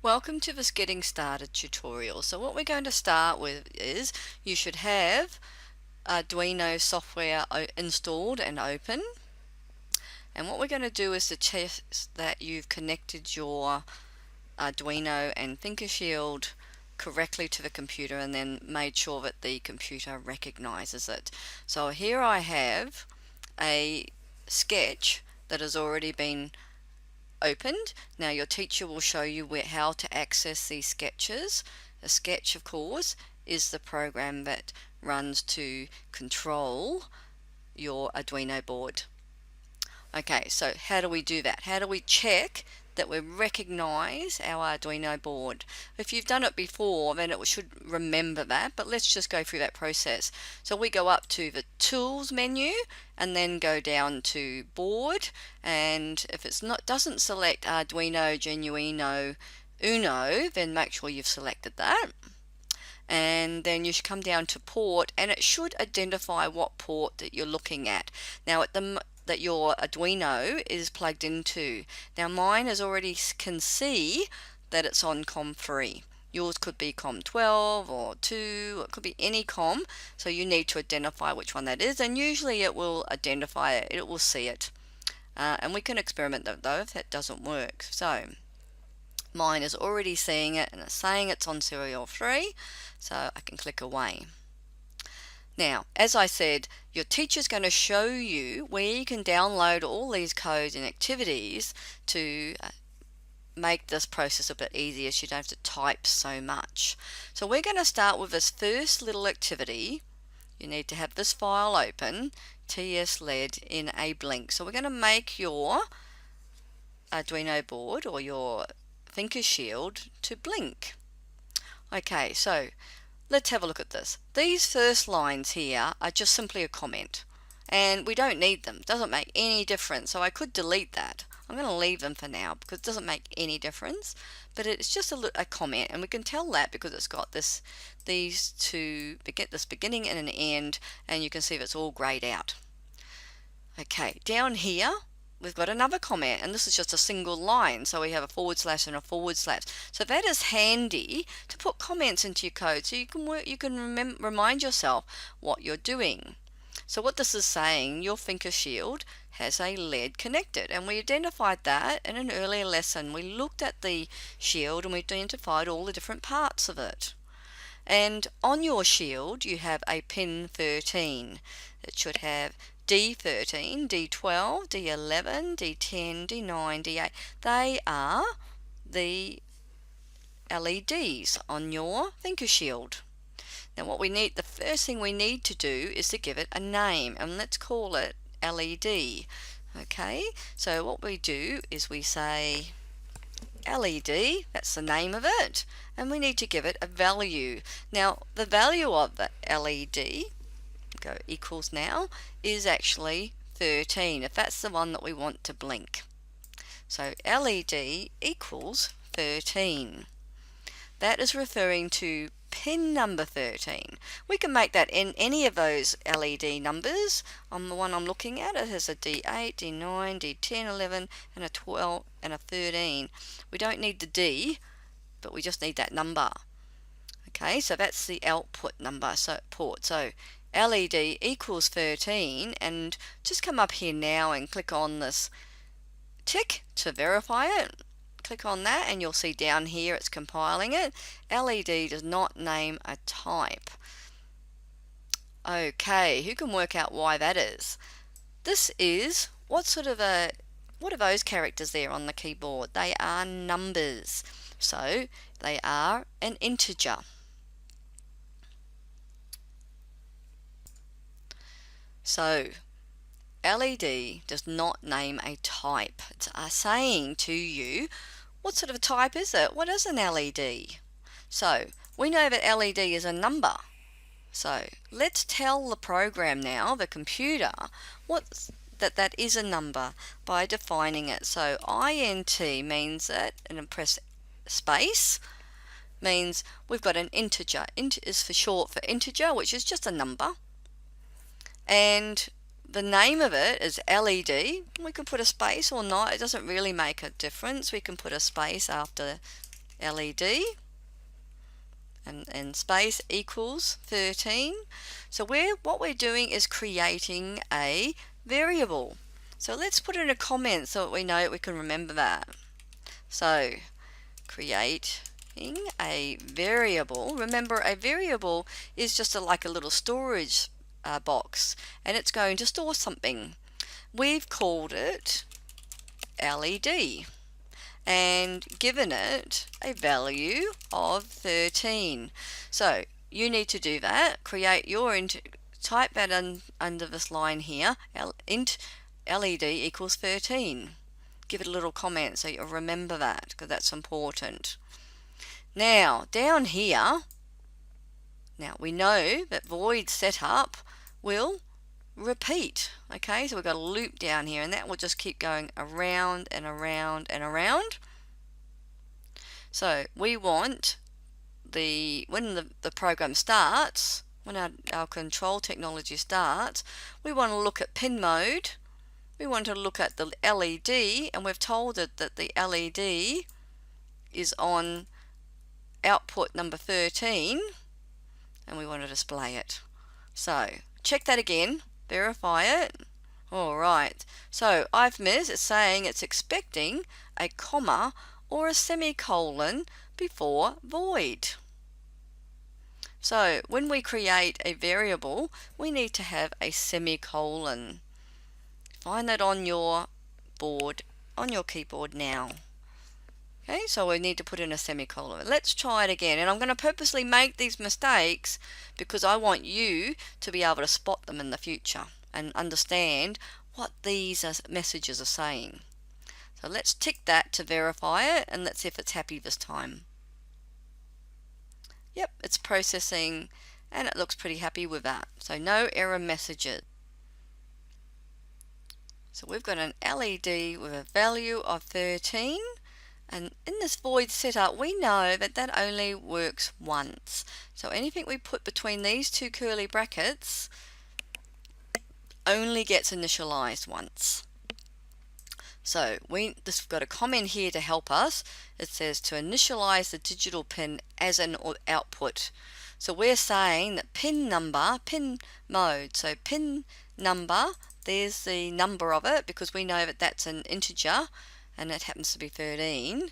Welcome to this Getting Started tutorial. So what we're going to start with is you should have Arduino software installed and open. And what we're going to do is to test that you've connected your Arduino and ThinkerShield correctly to the computer and then made sure that the computer recognizes it. So here I have a sketch that has already been opened. Now your teacher will show you how to access these sketches. A sketch, of course, is the program that runs to control your Arduino board. Okay, so how do we do that? How do we check that we recognize our Arduino board? If you've done it before, then it should remember that, but let's just go through that process. So we go up to the Tools menu and then go down to Board, and if it's doesn't select Arduino Genuino Uno, then make sure you've selected that. And then you should come down to port, and it should identify what port that you're looking at. Now that your Arduino is plugged into. Now mine can see that it's on COM 3. Yours could be COM 12 or 2, or it could be any COM, so you need to identify which one that is, and usually it will identify it, it will see it. And we can experiment though if that doesn't work. So mine is already seeing it and it's saying it's on serial 3, so I can click away. Now, as I said, your teacher's going to show you where you can download all these codes and activities to make this process a bit easier so you don't have to type so much. So we're going to start with this first little activity. You need to have this file open, TS-LED enabling. So we're going to make your Arduino board or your ThinkerShield to blink. Okay, so let's have a look at this. These first lines here are just simply a comment, and we don't need them. It doesn't make any difference, so I could delete that. I'm going to leave them for now because it doesn't make any difference, but it's just a comment, and we can tell that because it's got these two, this beginning and an end, and you can see that it's all grayed out. Okay, down here we've got another comment, and this is just a single line, so we have a forward slash and a forward slash. So that is handy to put comments into your code so you can remind yourself what you're doing. So what this is saying, your ThinkerShield has a LED connected, and we identified that in an earlier lesson. We looked at the shield and we identified all the different parts of it. And on your shield you have a pin 13. It should have D13, D12, D11, D10, D9, D8. They are the LEDs on your ThinkerShield. Now the first thing we need to do is to give it a name, and let's call it LED. Okay, so what we do is we say LED, that's the name of it, and we need to give it a value. Now the value of the LED, go equals now, is actually 13 if that's the one that we want to blink. So LED equals 13. That is referring to pin number 13. We can make that in any of those LED numbers. On the one I'm looking at, it has a D8, D9, D10, 11, and a 12 and a 13. We don't need the D, but we just need that number. Okay, so that's the output number, so port. So LED equals 13, and just come up here now and click on this tick to verify it. Click on that and you'll see down here it's compiling it. LED does not name a type. Okay, who can work out why that is? This is, what are those characters there on the keyboard? They are numbers. So they are an integer. So LED does not name a type. It's saying to you, what sort of a type is it? What is an LED? So we know that LED is a number. So let's tell the program now, the computer, that is a number by defining it. So INT means that, and then press space, means we've got an integer. Int is for short for integer, which is just a number. And the name of it is LED. We can put a space or not. It doesn't really make a difference. We can put a space after LED and space equals 13. So what we're doing is creating a variable. So let's put in a comment so that we know we can remember that. So creating a variable. Remember, a variable is just like a little storage box, and it's going to store something. We've called it LED and given it a value of 13. So you need to do that. Create your type that under this line here, int LED equals 13. Give it a little comment so you'll remember that, because that's important. Now down here, now we know that void setup will repeat. Okay, so we've got a loop down here, and that will just keep going around and around and around. So we want when the program starts, when our control technology starts, we want to look at pin mode. We want to look at the LED, and we've told it that the LED is on output number 13, and we want to display it. So check that again, verify it. Alright, so I've missed, it's saying it's expecting a comma or a semicolon before void. So when we create a variable, we need to have a semicolon. Find that on your board, on your keyboard now. Okay, so we need to put in a semicolon. Let's try it again, and I'm going to purposely make these mistakes because I want you to be able to spot them in the future and understand what these messages are saying. So let's tick that to verify it, and let's see if it's happy this time. Yep, it's processing, and it looks pretty happy with that. So no error messages. So we've got an LED with a value of 13, and in this void setup we know that that only works once. So anything we put between these two curly brackets only gets initialized once. So we've got a comment here to help us. It says to initialize the digital pin as an output. So we're saying that pin number, pin mode, so pin number, there's the number of it because we know that that's an integer and it happens to be 13,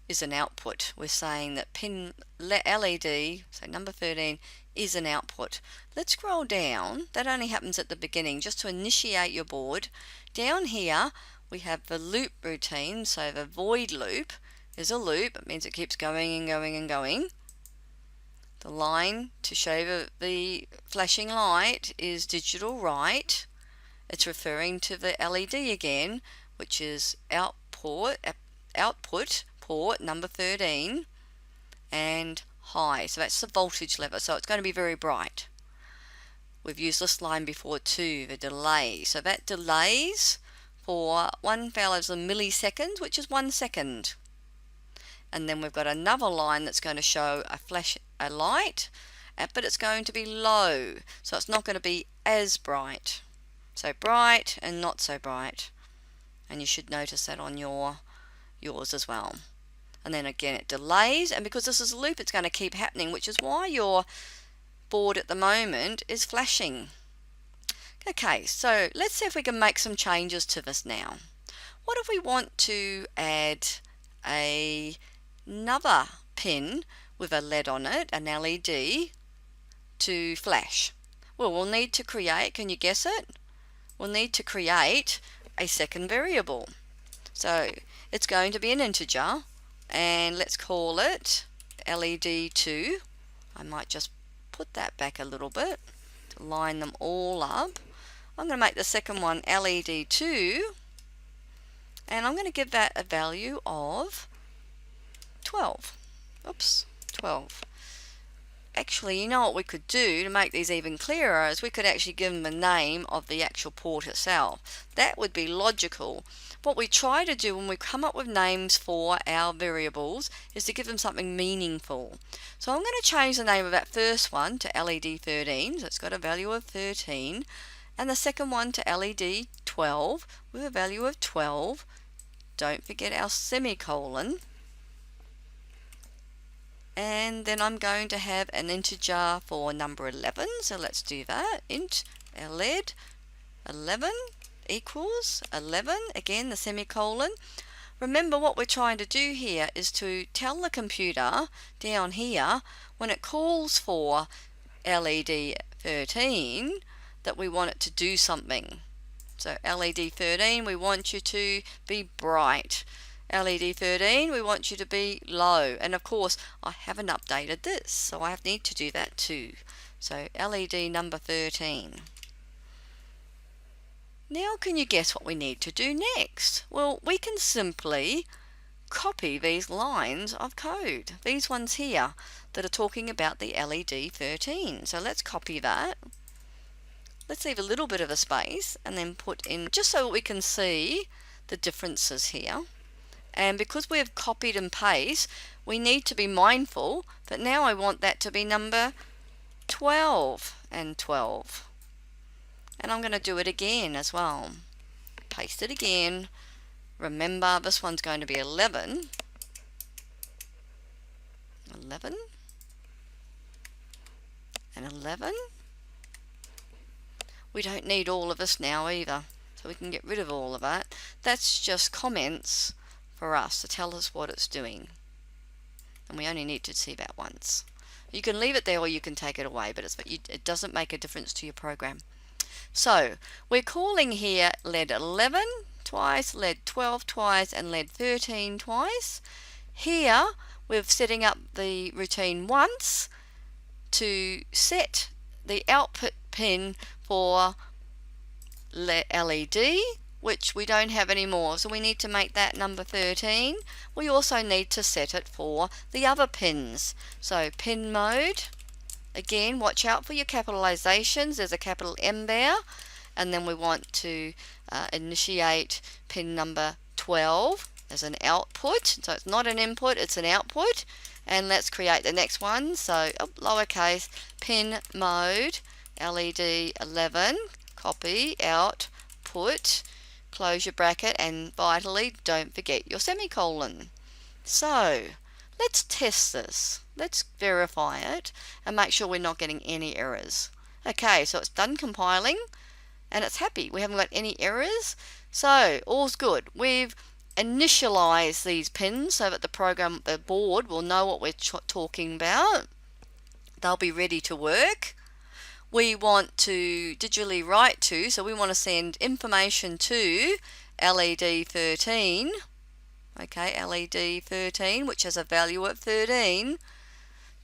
is an output. We're saying that pin LED, so number 13, is an output. Let's scroll down. That only happens at the beginning, just to initiate your board. Down here we have the loop routine, so the void loop is a loop. It means it keeps going and going and going. The line to show the flashing light is digital write. It's referring to the LED again, which is output port number 13, and high, so that's the voltage level, so it's going to be very bright. We've used this line before too, the delay, so that delays for 1,000 milliseconds, which is 1 second. And then we've got another line that's going to show a light, but it's going to be low, so it's not going to be as bright. So bright and not so bright, and you should notice that on yours as well. And then again it delays, and because this is a loop it's going to keep happening, which is why your board at the moment is flashing. Okay, so let's see if we can make some changes to this now. What if we want to add another pin with a LED on it, an LED, to flash? Well, we'll need to create, can you guess it? We'll need to create a second variable. So it's going to be an integer, and let's call it LED2. I might just put that back a little bit to line them all up. I'm going to make the second one LED2, and I'm going to give that a value of 12. Oops, 12. Actually, you know what we could do to make these even clearer is we could actually give them the name of the actual port itself. That would be logical. What we try to do when we come up with names for our variables is to give them something meaningful. So I'm going to change the name of that first one to LED13, so it's got a value of 13, and the second one to LED12 with a value of 12. Don't forget our semicolon. and then I'm going to have an integer for number 11, so let's do that. Int LED 11 equals 11, again the semicolon. Remember, what we're trying to do here is to tell the computer down here when it calls for LED 13 that we want it to do something. So LED 13, we want you to be bright. LED 13, we want you to be low. And of course, I haven't updated this, so I need to do that too. So LED number 13. Now can you guess what we need to do next? Well, we can simply copy these lines of code, these ones here that are talking about the LED 13. So let's copy that. Let's leave a little bit of a space and then put in, just so we can see the differences here. And because we have copied and paste, we need to be mindful that now I want that to be number 12 and 12. And I'm going to do it again as well. Paste it again. Remember, this one's going to be 11. 11. And 11. We don't need all of this now either, so we can get rid of all of that. That's just comments for us to tell us what it's doing. And we only need to see that once. You can leave it there or you can take it away, but it doesn't make a difference to your program. So we're calling here LED 11 twice, LED 12 twice, and LED 13 twice. Here we're setting up the routine once to set the output pin for LED, which we don't have anymore, so we need to make that number 13. We also need to set it for the other pins. So pin mode, again, watch out for your capitalizations. There's a capital M there, and then we want to initiate pin number 12 as an output. So it's not an input, it's an output. And let's create the next one. So lowercase pin mode LED 11, copy, output, close your bracket, and vitally don't forget your semicolon. So let's test this. Let's verify it and make sure we're not getting any errors. Okay, so it's done compiling and it's happy. We haven't got any errors. So all's good. We've initialized these pins so that the board will know what we're talking about. They'll be ready to work. We want to digitally write to, so we want to send information to LED 13. Okay, LED 13, which has a value of 13,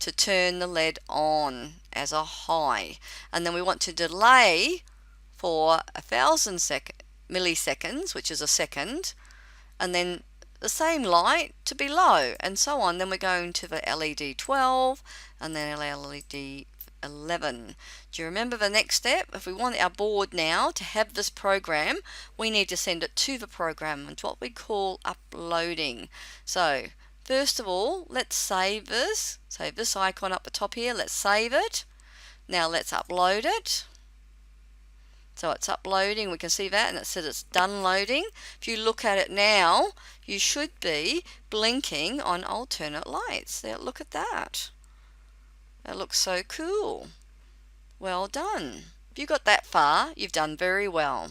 to turn the LED on as a high. And then we want to delay for 1,000 milliseconds, which is a second, and then the same light to be low, and so on. Then we're going to the LED 12 and then LED 11. Do you remember the next step? If we want our board now to have this program, we need to send it to the program. It's what we call uploading. So first of all, let's save this. So this icon up the top here, let's save it. Now let's upload it. So it's uploading, we can see that, and it says it's done loading. If you look at it now, you should be blinking on alternate lights. There, look at that. That looks so cool. Well done. If you got that far, you've done very well.